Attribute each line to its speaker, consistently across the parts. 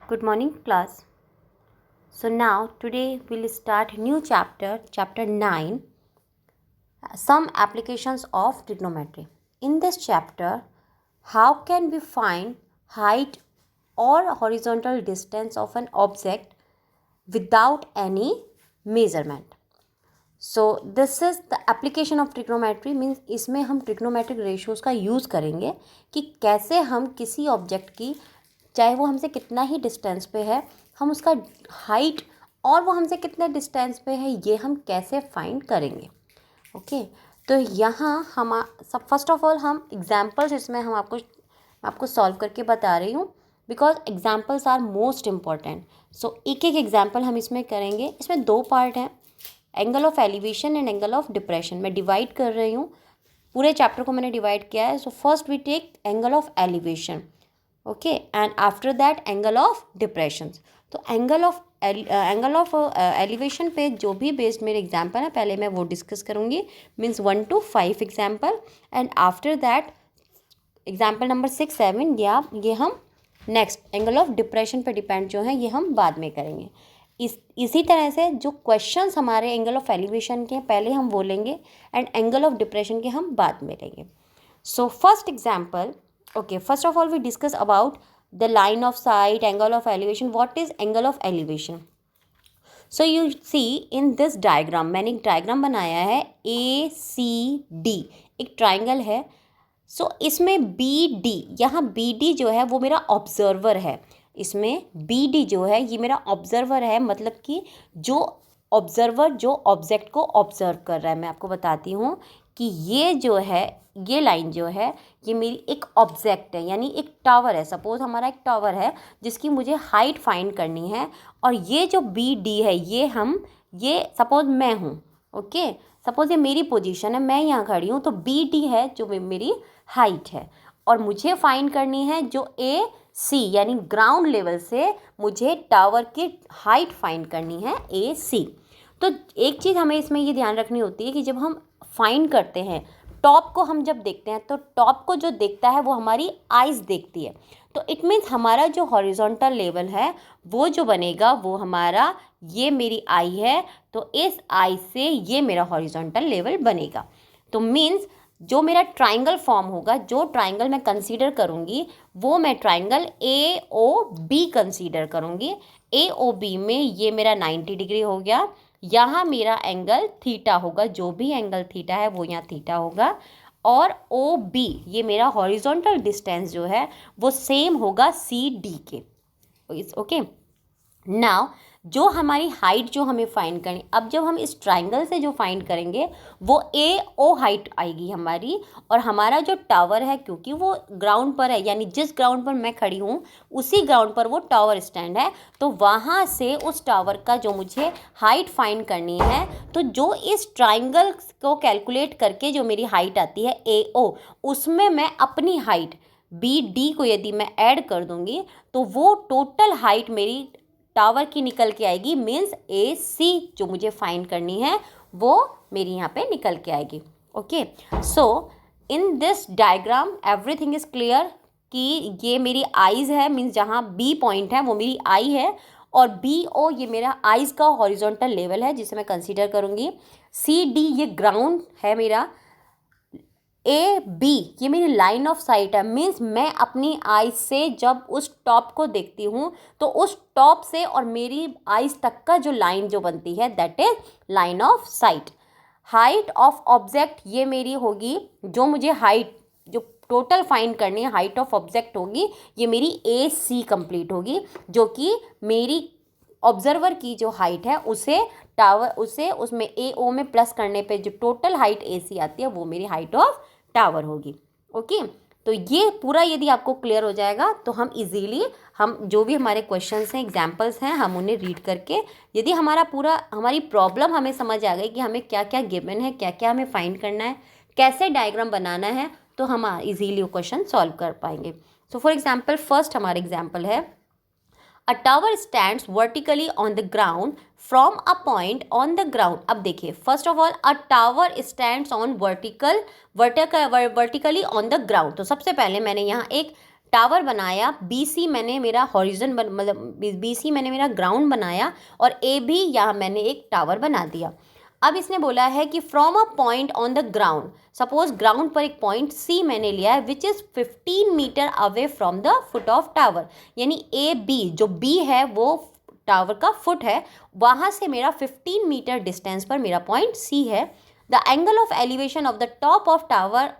Speaker 1: Good morning, class. So now today we'll start new chapter, chapter 9, some applications of trigonometry. In this chapter, how can we find height or horizontal distance of an object without any measurement? So this is the application of trigonometry, means इसमें हम trigonometric ratios का use करेंगे कि कैसे हम किसी object की, चाहे वो हमसे कितना ही डिस्टेंस पे है, हम उसका हाइट और वो हमसे कितने डिस्टेंस पे है ये हम कैसे फाइंड करेंगे. ओके, तो यहाँ हम सब फर्स्ट ऑफ ऑल हम एग्जांपल्स इसमें हम आपको सॉल्व करके बता रही हूँ, because examples are most important. So एक एक एग्जांपल हम इसमें करेंगे. इसमें दो पार्ट हैं, angle of elevation and angle of depression. मैं डिवाइड कर रही हूँ, पूरे चैप्टर को मैंने डिवाइड किया है. So first we take angle of elevation, okay, and after that angle of depression. तो एंगल ऑफ एलिवेशन पे जो भी बेस्ड मेरे एग्जाम्पल है पहले मैं वो डिस्कस करूँगी, means 1 to 5 example, and after that example number 6, 7 या ये हम नेक्स्ट एंगल ऑफ डिप्रेशन पे डिपेंड जो है ये हम बाद में करेंगे. इसी तरह से जो क्वेश्चंस हमारे एंगल ऑफ एलिवेशन के पहले हम वो लेंगे एंड एंगल ऑफ डिप्रेशन के हम बाद में लेंगे. So first example, okay, first of all we discuss about the line of sight, angle of elevation. What is angle of elevation? So you see in this diagram, मैंने एक diagram बनाया है ACD, एक ट्राइंगल है. सो इसमें BD, यहाँ BD जो है वो मेरा ऑब्जर्वर है. इसमें BD जो है ये मेरा ऑब्जर्वर है, मतलब कि जो ऑब्जर्वर जो ऑब्जेक्ट को ऑब्जर्व कर रहा है. मैं आपको बताती हूँ कि ये जो है, ये लाइन जो है ये मेरी एक ऑब्जेक्ट है, यानी एक टावर है. सपोज हमारा एक टावर है जिसकी मुझे हाइट फाइंड करनी है, और ये जो BD है ये सपोज मैं हूँ, ओके, सपोज ये मेरी पोजीशन है, मैं यहाँ खड़ी हूँ, तो BD है जो मेरी हाइट है, और मुझे फाइंड करनी है जो AC यानी ग्राउंड लेवल से मुझे टावर की हाइट फाइंड करनी है AC. तो एक चीज़ हमें इसमें ये ध्यान रखनी होती है कि जब हम फाइंड करते हैं टॉप को, हम जब देखते हैं तो टॉप को जो देखता है वो हमारी आइज़ देखती है. तो इट मीन्स हमारा जो हॉरिजॉन्टल लेवल है वो जो बनेगा वो हमारा, ये मेरी आई है, तो इस आई से ये मेरा हॉरिजॉन्टल लेवल बनेगा. तो मीन्स जो मेरा ट्राइंगल फॉर्म होगा, जो ट्राइंगल मैं कंसीडर करूँगी वो मैं ट्राइंगल AOB कंसीडर करूँगी. AOB में ये मेरा 90 डिग्री हो गया, यहाँ मेरा एंगल थीटा होगा, जो भी एंगल थीटा है वो यहाँ थीटा होगा, और OB ये मेरा हॉरिजॉन्टल डिस्टेंस जो है वो सेम होगा CD के. ओके, नाउ जो हमारी हाइट जो हमें फाइंड करनी, अब जब हम इस ट्राइंगल से जो फाइंड करेंगे वो AO हाइट आएगी हमारी, और हमारा जो टावर है क्योंकि वो ग्राउंड पर है, यानी जिस ग्राउंड पर मैं खड़ी हूँ उसी ग्राउंड पर वो टावर स्टैंड है, तो वहाँ से उस टावर का जो मुझे हाइट फाइंड करनी है, तो जो इस ट्राइंगल को कैलकुलेट करके जो मेरी हाइट आती है AO, उसमें मैं अपनी हाइट BD को यदि मैं ऐड कर दूँगी तो वो टोटल हाइट मेरी टावर की निकल के आएगी, मीन्स AC जो मुझे फाइंड करनी है वो मेरी यहाँ पे निकल के आएगी. Okay, so in this diagram everything is clear कि ये मेरी आइज़ है, मीन्स जहाँ B पॉइंट है वो मेरी आई है, और BO ये मेरा आइज़ का हॉरिजॉन्टल लेवल है जिसे मैं कंसीडर करूँगी. CD ये ग्राउंड है मेरा. AB ये मेरी लाइन ऑफ साइट है, मीन्स मैं अपनी आइज से जब उस टॉप को देखती हूँ तो उस टॉप से और मेरी आइज तक का जो लाइन जो बनती है that is line of site. Height of object ये मेरी होगी, जो मुझे हाइट जो टोटल फाइंड करनी है हाइट ऑफ ऑब्जेक्ट होगी, ये मेरी AC कंप्लीट होगी, जो कि मेरी ऑब्जर्वर की जो हाइट है उसे उसमें AO में प्लस करने पे जो टोटल हाइट AC आती है वो मेरी हाइट ऑफ टावर होगी. ओके, तो ये पूरा यदि आपको क्लियर हो जाएगा तो हम इजीली हम जो भी हमारे क्वेश्चंस हैं, एग्जांपल्स हैं, हम उन्हें रीड करके यदि हमारी प्रॉब्लम हमें समझ आ गई कि हमें क्या क्या गिवन है, क्या क्या हमें फाइंड करना है, कैसे डायग्राम बनाना है, तो हम इजीली वो क्वेश्चन सॉल्व कर पाएंगे. सो फॉर एग्जाम्पल फर्स्ट हमारा एग्जाम्पल है, A tower stands vertically on the ground from a point on the ground. अब देखिए, first of all a tower stands on vertically on the ground. तो सबसे पहले मैंने यहाँ एक टावर बनाया, BC मैंने मेरा हॉरिजन मतलब BC मैंने मेरा ग्राउंड बनाया और AB यहाँ मैंने एक टावर बना दिया। अब इसने बोला है कि from a point on the ground, suppose ground पर एक पॉइंट C मैंने लिया है which is 15 metre away from the foot of tower, यानी AB जो B है वो टावर का फुट है, वहाँ से मेरा 15 मीटर डिस्टेंस पर मेरा पॉइंट C है। The angle of elevation of the top of tower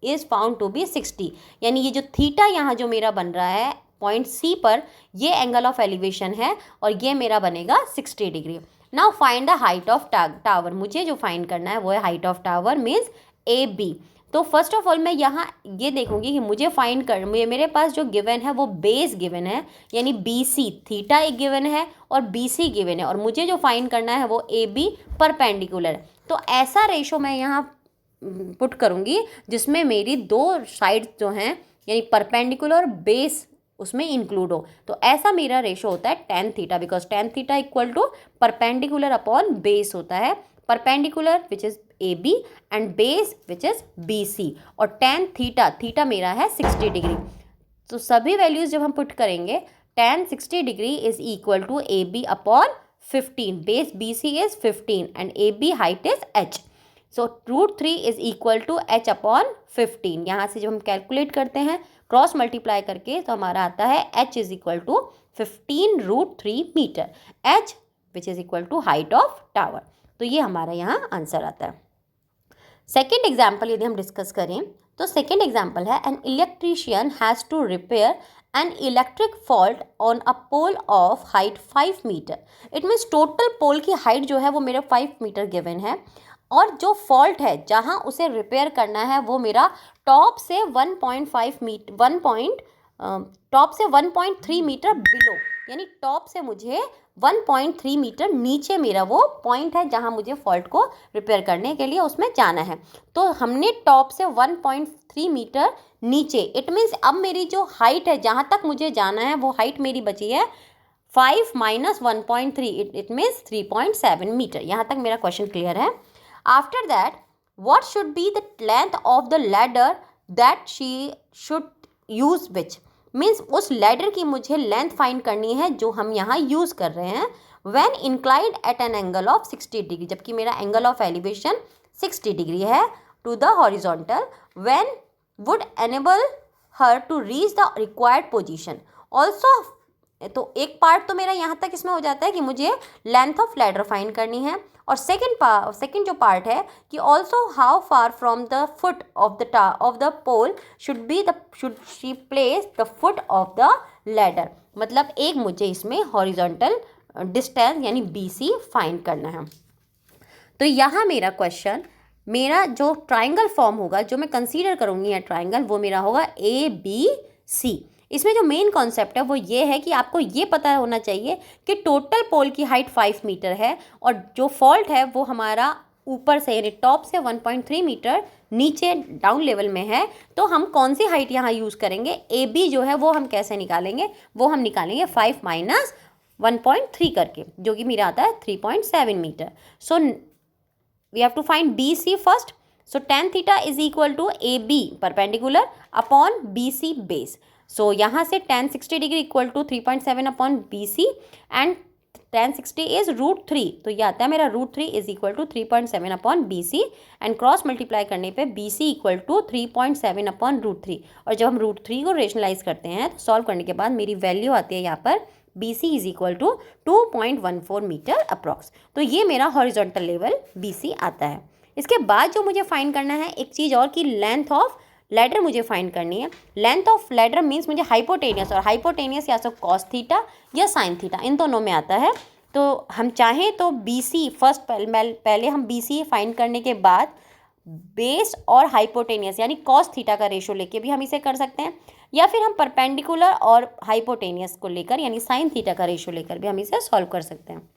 Speaker 1: is found to be 60, यानी ये जो थीटा यहाँ जो मेरा बन रहा है पॉइंट C पर, ये एंगल ऑफ एलिवेशन है और ये मेरा बनेगा 60 degree. Now find the height of tower, मुझे जो फाइंड करना है वो है height of tower means AB। तो फर्स्ट ऑफ ऑल मैं यहाँ ये देखूंगी कि मुझे फाइंड कर, मेरे पास जो गिवन है वो बेस गिवन है, यानी BC थीटा एक गिवन है और BC गिवन है, और मुझे जो फाइंड करना है वो AB परपेंडिकुलर है। तो ऐसा रेशो मैं यहाँ पुट करूँगी जिसमें मेरी दो साइड जो हैं यानी परपेंडिकुलर और बेस उसमें इंक्लूड हो। तो ऐसा मेरा रेशो होता है tan theta, because tan theta equal to perpendicular upon base होता है, perpendicular which is AB and base which is BC, और tan थीटा मेरा है 60 डिग्री। तो सभी वैल्यूज़ जब हम पुट करेंगे tan 60 degree is equal to AB upon 15, base BC is 15 and AB height is H। So √3 is equal to H upon 15। यहाँ से जब हम कैलकुलेट करते हैं क्रॉस मल्टीप्लाई करके तो हमारा आता है H is equal to 15√3 metre, H which is equal to height of tower. तो ये हमारा यहाँ आंसर आता है। सेकेंड एग्जाम्पल यदि हम डिस्कस करें तो सेकेंड एग्जाम्पल है an electrician has to repair an electric fault on a pole of height 5 metre. It means total pole की हाइट जो है वो मेरा 5 मीटर गिवन है, और जो फॉल्ट है जहाँ उसे रिपेयर करना है वो मेरा टॉप से 1.5 मीटर टॉप से 1.3 मीटर बिलो, यानी टॉप से मुझे 1.3 मीटर नीचे मेरा वो पॉइंट है जहाँ मुझे फॉल्ट को रिपेयर करने के लिए उसमें जाना है। तो हमने टॉप से 1.3 मीटर नीचे, इट मीन्स अब मेरी जो हाइट है जहाँ तक मुझे जाना है वो हाइट मेरी बची है 5 माइनस 1.3, इट मीन्स 3.7 मीटर। यहाँ तक मेरा क्वेश्चन क्लियर है। After that what should be the length of the ladder that she should use which, means उस लैडर की मुझे लेंथ फाइंड करनी है जो हम यहाँ यूज़ कर रहे हैं when inclined at an angle of 60 degree, जबकि मेरा एंगल ऑफ एलिवेशन 60 डिग्री है to the horizontal, when would enable her to reach the required position also। तो एक पार्ट तो मेरा यहाँ तक इसमें हो जाता है कि मुझे लेंथ ऑफ लैडर फाइंड करनी है, और सेकेंड जो पार्ट है कि also how far from the foot of the pole should she place the foot of the ladder, मतलब एक मुझे इसमें हॉरिजॉन्टल डिस्टेंस यानी BC फाइंड करना है। तो यहाँ मेरा क्वेश्चन, मेरा जो ट्राइंगल फॉर्म होगा जो मैं कंसीडर करूँगी या ट्राइंगल, वो मेरा होगा ABC। इसमें जो मेन कॉन्सेप्ट है वो ये है कि आपको ये पता होना चाहिए कि टोटल पोल की हाइट 5 मीटर है और जो फॉल्ट है वो हमारा ऊपर से यानी टॉप से 1.3 मीटर नीचे डाउन लेवल में है। तो हम कौन सी हाइट यहाँ यूज़ करेंगे, AB जो है वो हम कैसे निकालेंगे, वो हम निकालेंगे 5 माइनस 1.3 करके, जो कि मेरा आता है 3.7 metre. So we have to find BC first. So tan theta is equal to AB perpendicular upon BC base. So यहाँ से tan 60 degree equal to 3.7 upon BC and tan 60 is √3, तो ये आता है मेरा √3 is equal to 3.7 upon BC and cross multiply करने पे BC equal to 3.7 upon √3, और जब हम √3 को रेशनलाइज करते हैं तो सॉल्व करने के बाद मेरी वैल्यू आती है यहाँ पर BC is equal to 2.14 metre approx. तो ये मेरा हॉरिजॉन्टल लेवल BC आता है। इसके बाद जो मुझे फाइंड करना है एक चीज़ और कि लेंथ ऑफ लैडर मुझे फाइंड करनी है। लेंथ ऑफ लैडर मीन्स मुझे हाइपोटेनियस, और हाइपोटेनियस या तो कॉस थीटा या साइन थीटा इन दोनों में आता है। तो हम चाहें तो BC फर्स्ट पहले हम BC फाइंड करने के बाद बेस और हाइपोटेनियस यानी कॉस थीटा का रेशो लेके भी हम इसे कर सकते हैं, या फिर हम परपेंडिकुलर और हाइपोटेनियस को लेकर यानी साइन थीटा का रेशो लेकर भी हम इसे सॉल्व कर सकते हैं।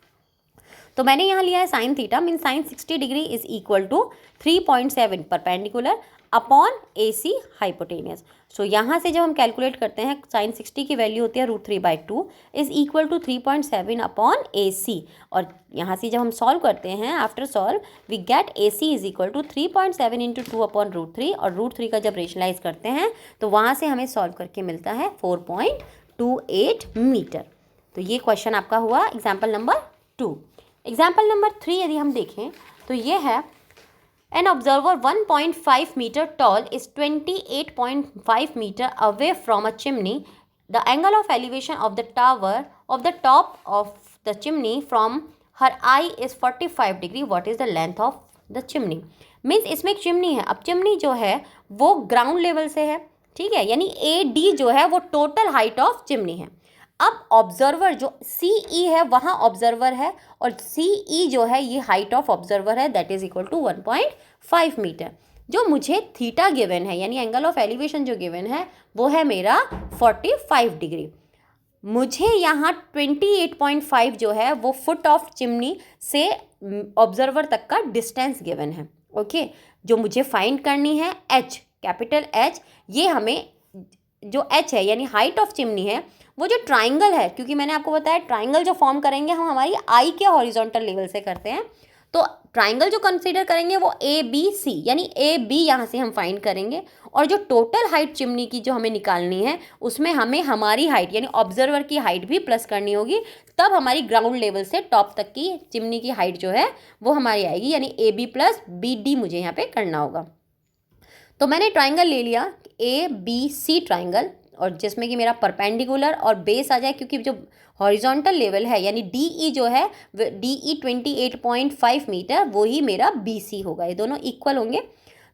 Speaker 1: तो मैंने यहाँ लिया है sine theta, mean sine 60 degree is equal to 3.7 perpendicular upon AC hypotenuse. So यहाँ से जब हम कैलकुलेट करते हैं साइन 60 की वैल्यू होती है √3/2 is equal to 3.7 upon AC, और यहाँ से जब हम सॉल्व करते हैं after solve we get AC is equal to 3.7 into 2 upon √3, और √3 का जब रेशनलाइज करते हैं तो वहाँ से हमें सॉल्व करके मिलता है 4.28 मीटर। तो ये क्वेश्चन आपका हुआ एग्जाम्पल नंबर 2। एग्जाम्पल नंबर 3 यदि हम देखें तो ये है An observer 1.5 meter tall is 28.5 meter away from a chimney. The angle of elevation of the tower of the top of the chimney from her eye is 45 degree. What is the length of the chimney? Means इसमें एक chimney है। अब chimney जो है वो ground level से है, ठीक है, यानी AD जो है वो टोटल हाइट ऑफ चिमनी है। अब ऑब्जर्वर जो CE है वहाँ ऑब्जर्वर है, और CE जो है ये हाइट ऑफ ऑब्जर्वर है, that is equal to 1.5 metre. जो मुझे थीटा गिवन है यानी एंगल ऑफ एलिवेशन जो गिवन है वो है मेरा 45 डिग्री। मुझे यहाँ 28.5 जो है वो फुट ऑफ चिमनी से ऑब्जर्वर तक का डिस्टेंस गिवन है। ओके, जो मुझे फाइंड करनी है H, कैपिटल H, ये हमें जो H है यानी हाइट ऑफ चिमनी है, वो जो ट्राइंगल है, क्योंकि मैंने आपको बताया ट्राइंगल जो फॉर्म करेंगे हम हमारी आई के हॉरिजॉन्टल लेवल से करते हैं, तो ट्राइंगल जो कंसीडर करेंगे वो ABC, यानी AB यहाँ से हम फाइंड करेंगे, और जो टोटल हाइट चिमनी की जो हमें निकालनी है उसमें हमें हमारी हाइट यानी ऑब्जर्वर की हाइट भी प्लस करनी होगी, तब हमारी ग्राउंड लेवल से टॉप तक की चिमनी की हाइट जो है वो हमारी आएगी, यानी AB प्लस BD मुझे यहाँ पे करना होगा। तो मैंने ट्राइंगल ले लिया ABC ट्राइंगल, और जिसमें कि मेरा परपेंडिकुलर और बेस आ जाए, क्योंकि जो हॉरिजॉन्टल लेवल है यानी DE जो है DE 28.5 मीटर वो ही मेरा BC होगा, ये दोनों इक्वल होंगे।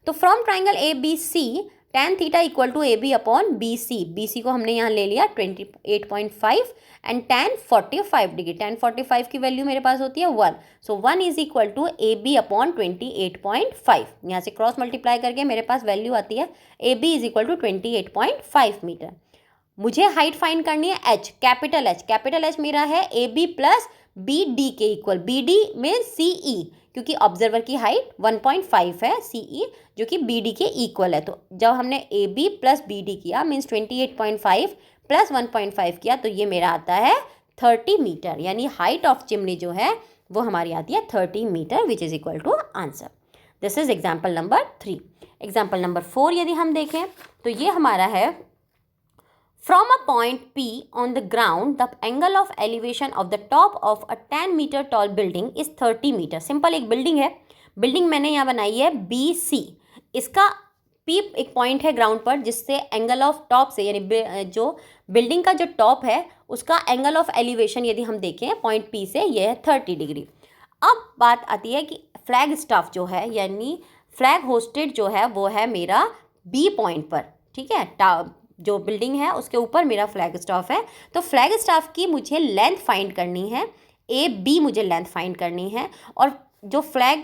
Speaker 1: तो from triangle ABC tan theta equal to AB upon BC, BC को हमने यहाँ ले लिया 28.5 एंड tan 45 डिग्री, tan 45 की वैल्यू मेरे पास होती है 1, so 1 is equal to AB upon 28.5। यहाँ से क्रॉस मल्टीप्लाई करके मेरे पास वैल्यू आती है AB is equal to 28.5 metre. मुझे हाइट फाइंड करनी है H, capital H, capital H मेरा है AB प्लस BD के इक्वल, BD में CE, क्योंकि ऑब्जर्वर की हाइट 1.5 है, CE जो कि BD के इक्वल है। तो जब हमने AB प्लस BD किया मीन्स 28.5 प्लस 1.5 किया तो ये मेरा आता है 30 मीटर, यानी हाइट ऑफ चिमनी जो है वो हमारी आती है 30 metre, which is equal to answer. This is example number 3। Example number 4 यदि हम देखें तो ये हमारा है From a point P on the ground, the angle of elevation of the top of a 10 meter tall building is 30 meter. Simple एक building है, building मैंने यहाँ बनाई है BC, इसका P एक पॉइंट है ग्राउंड पर जिससे एंगल ऑफ टॉप से यानी जो बिल्डिंग का जो टॉप है उसका एंगल ऑफ एलिवेशन यदि हम देखें पॉइंट P से ये है 30 डिग्री। अब बात आती है कि फ्लैग स्टाफ जो है यानी फ्लैग होस्टेड जो है वो है मेरा B पॉइंट पर, ठीक है, जो बिल्डिंग है उसके ऊपर मेरा फ्लैग स्टाफ है। तो फ्लैग स्टाफ की मुझे लेंथ फाइंड करनी है, AB मुझे लेंथ फाइंड करनी है, और जो फ्लैग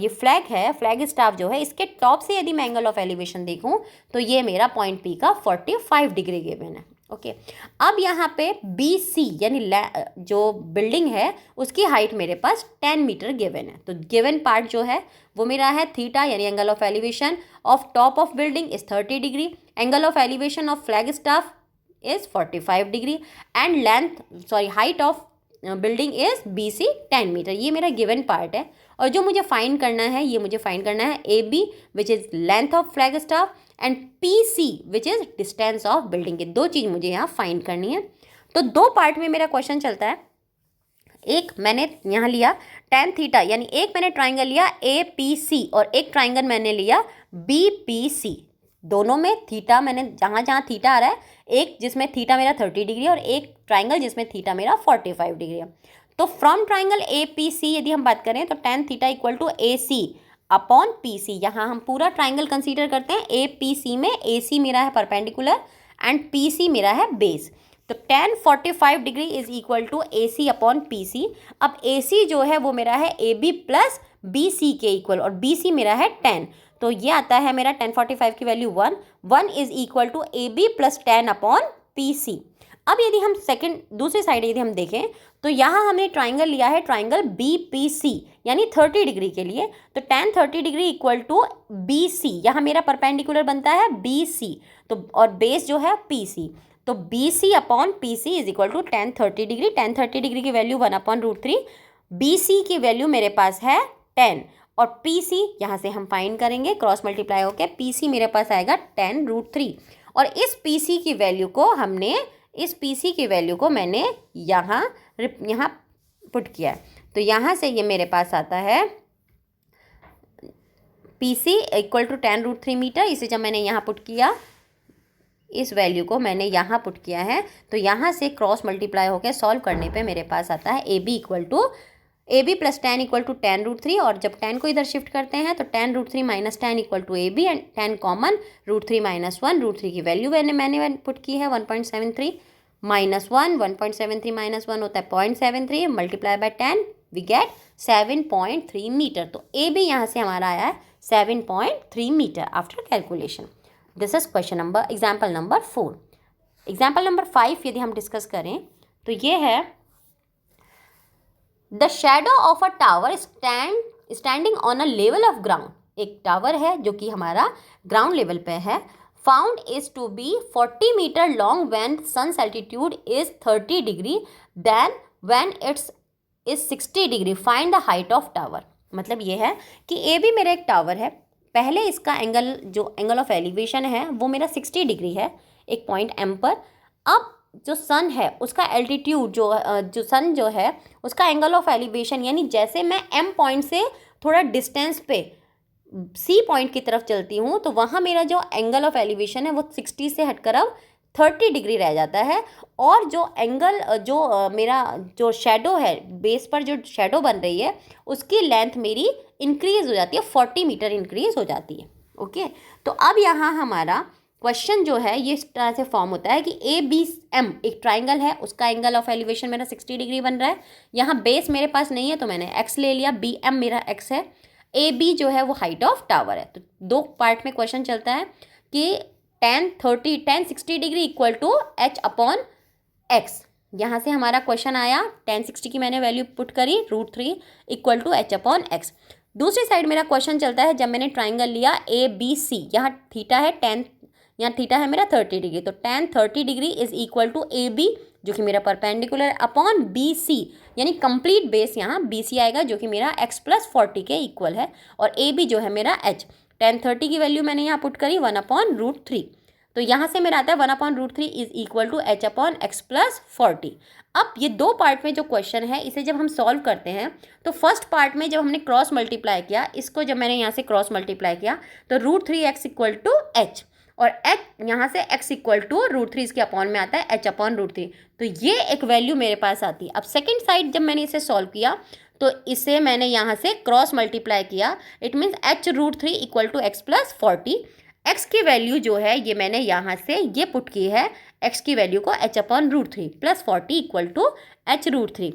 Speaker 1: ये फ्लैग है, फ्लैग स्टाफ जो है इसके टॉप से यदि मैं एंगल ऑफ एलिवेशन देखूं तो ये मेरा पॉइंट P का 45 डिग्री गिवन है। ओके, अब यहाँ पे BC यानी जो बिल्डिंग है उसकी हाइट मेरे पास 10 मीटर गिवन है। तो गिवन पार्ट जो है वो मेरा है थीटा यानी angle of elevation of top of building is 30 degree, angle of elevation of flag staff is 45 degree, and height of building is BC 10 metre. ये मेरा गिवन पार्ट है, और जो मुझे फाइंड करना है ये मुझे फाइंड करना है AB which is length of flag staff and PC which is distance of building. के दो चीज़ मुझे यहाँ फाइंड करनी है। तो दो पार्ट में मेरा क्वेश्चन चलता है, एक मैंने यहाँ लिया tan थीटा यानी एक मैंने ट्राइंगल लिया APC और एक ट्राइंगल मैंने लिया BPC। दोनों में थीटा मैंने जहाँ थीटा आ रहा है, एक जिसमें थीटा मेरा 30 डिग्री और एक ट्राइंगल जिसमें थीटा मेरा 45 डिग्री है। तो फ्रॉम ट्राइंगल APC यदि हम बात करें तो tan theta equal to AC upon PC। यहाँ हम पूरा ट्राइंगल कंसीडर करते हैं, APC में AC मेरा है परपेंडिकुलर एंड PC मेरा है बेस। तो tan 45 degree is equal to AC upon PC। अब AC जो है वो मेरा है AB प्लस BC के इक्वल, और BC मेरा है 10, तो ये आता है मेरा tan 45 की value 1 is equal to AB plus 10 upon PC। अब यदि हम दूसरी साइड यदि हम देखें तो यहाँ हमने ट्राइंगल लिया है, ट्राइंगल BPC यानी 30 डिग्री के लिए। तो tan 30 degree equal to BC, यहाँ मेरा परपेंडिकुलर बनता है BC, तो और बेस जो है PC, तो BC upon PC is equal to tan 30 degree. tan 30 degree की वैल्यू 1/√3, BC की वैल्यू मेरे पास है 10 और PC यहाँ से हम फाइंड करेंगे, क्रॉस मल्टीप्लाई होकर PC मेरे पास आएगा tan√3 और इस PC की वैल्यू को मैंने यहाँ पुट किया है। तो यहाँ से ये मेरे पास आता है PC equal to tan√3 metre. इसे जब मैंने यहाँ पुट किया, इस वैल्यू को मैंने यहाँ पुट किया है, तो यहाँ से क्रॉस मल्टीप्लाई होकर सॉल्व करने पे मेरे पास आता है AB plus tan equal to tan√3 और जब tan को इधर शिफ्ट करते हैं तो tan√3 minus tan equal to AB and tan common √3 minus 1, √3 की वैल्यू मैंने पुट की है 1.73 माइनस 1, 1.73 माइनस 1 होता है 0.73, multiply by 10 we get 7.3 metre. तो AB यहाँ से हमारा आया है 7.3 metre after calculation. This is question number example number 4। Example number 5 यदि हम डिस्कस करें तो ये है the shadow of a tower standing on a level of ground. एक टावर है जो कि हमारा ग्राउंड लेवल पे है। Found is to be 40 metre long when sun's altitude is 30 degree, then when it's is 60 degree find the height of tower. मतलब ये है कि AB मेरा एक टावर है, पहले इसका एंगल ऑफ एलिवेशन है वो मेरा 60 डिग्री है एक पॉइंट M पर। अब जो सन है उसका एल्टीट्यूड जो सन जो है उसका एंगल ऑफ एलिवेशन, यानी जैसे मैं M पॉइंट से थोड़ा डिस्टेंस पे C पॉइंट की तरफ चलती हूँ तो वहाँ मेरा जो एंगल ऑफ एलिवेशन है वो 60 से हटकर अब 30 डिग्री रह जाता है। और मेरा जो शेडो है, बेस पर जो शेडो बन रही है उसकी लेंथ मेरी इंक्रीज़ हो जाती है, 40 मीटर इंक्रीज़ हो जाती है। ओके, तो अब यहाँ हमारा क्वेश्चन जो है ये इस तरह से फॉर्म होता है कि ABM एक ट्राइंगल है, उसका एंगल ऑफ एलिवेशन मेरा 60 डिग्री बन रहा है। यहाँ बेस मेरे पास नहीं है तो मैंने x ले लिया, BM मेरा x है, AB जो है वो हाइट ऑफ टावर है। तो दो पार्ट में क्वेश्चन चलता है कि tan 60 degree equal to h upon x। यहाँ से हमारा क्वेश्चन आया, tan 60 की मैंने वैल्यू पुट करी √3 equal to h upon x। दूसरी साइड मेरा क्वेश्चन चलता है जब मैंने ट्राइंगल लिया ABC, यहाँ थीटा है यहाँ थीटा है मेरा 30 डिग्री, तो tan 30 degree is equal to AB जो कि मेरा परपेंडिकुलर अपॉन BC, यानी कंप्लीट बेस यहाँ BC आएगा जो कि मेरा x प्लस 40 के इक्वल है और AB जो है मेरा h। tan 30 की वैल्यू मैंने यहाँ पुट करी 1/√3, तो यहाँ से मेरा आता है 1/√3 is equal to h upon x plus 40। अब ये दो पार्ट में जो क्वेश्चन है इसे जब हम सॉल्व करते हैं तो फर्स्ट पार्ट में जब हमने क्रॉस मल्टीप्लाई किया, इसको जब मैंने यहाँ से क्रॉस मल्टीप्लाई किया तो √3x इक्वल टू h और h यहाँ से x इक्वल टू √3 इसके अपॉन में आता है h अपॉन √3, तो ये एक वैल्यू मेरे पास आती है। अब सेकंड साइड जब मैंने इसे सॉल्व किया तो इसे मैंने यहाँ से क्रॉस मल्टीप्लाई किया, it means h √3 equal to x plus 40। x की वैल्यू जो है ये मैंने यहाँ से ये पुट की है, x की वैल्यू को h upon √3 plus 40 equal to h √3।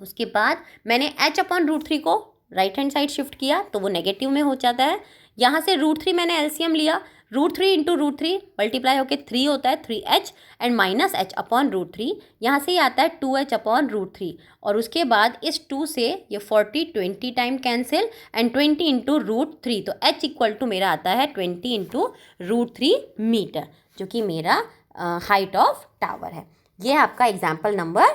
Speaker 1: उसके बाद मैंने h अपॉन √3 को राइट हैंड साइड शिफ्ट किया तो वो नेगेटिव में हो जाता है। यहाँ से √3 मैंने एलसीएम लिया, √3 इंटू √3 मल्टीप्लाई होकर 3 होता है 3h and minus h upon √3, यहाँ से ये आता है 2h अपॉन √3 और उसके बाद इस 2 से ये 20 टाइम कैंसिल एंड 20 इंटू √3, तो h इक्वल टू मेरा आता है 20 इंटू √3 मीटर जो कि मेरा हाइट ऑफ टावर है। ये है आपका एग्जाम्पल नंबर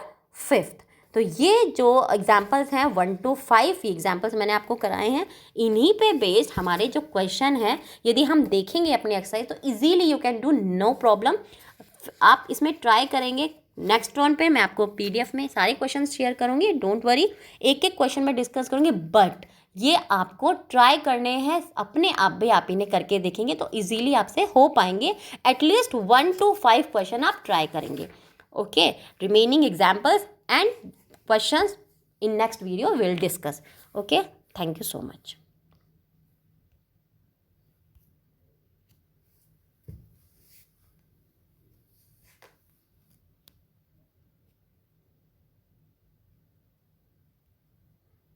Speaker 1: 5। तो ये जो एग्जाम्पल्स हैं 1 to 5 ये एग्जाम्पल्स मैंने आपको कराए हैं, इन्हीं पे बेस्ड हमारे जो क्वेश्चन हैं यदि हम देखेंगे अपनी एक्सरसाइज तो easily you can do, no problem. आप इसमें ट्राई करेंगे। नेक्स्ट वन पे मैं आपको PDF में सारे क्वेश्चन शेयर करूँगी, डोंट वरी, एक एक क्वेश्चन में डिस्कस करूँगी, बट ये आपको ट्राई करने हैं, अपने आप भी आप इन्हें करके देखेंगे तो इजीली आपसे हो पाएंगे। एटलीस्ट 1 to 5 क्वेश्चन आप ट्राई करेंगे। Okay, remaining examples and questions in next video we'll discuss. Okay, thank you so much.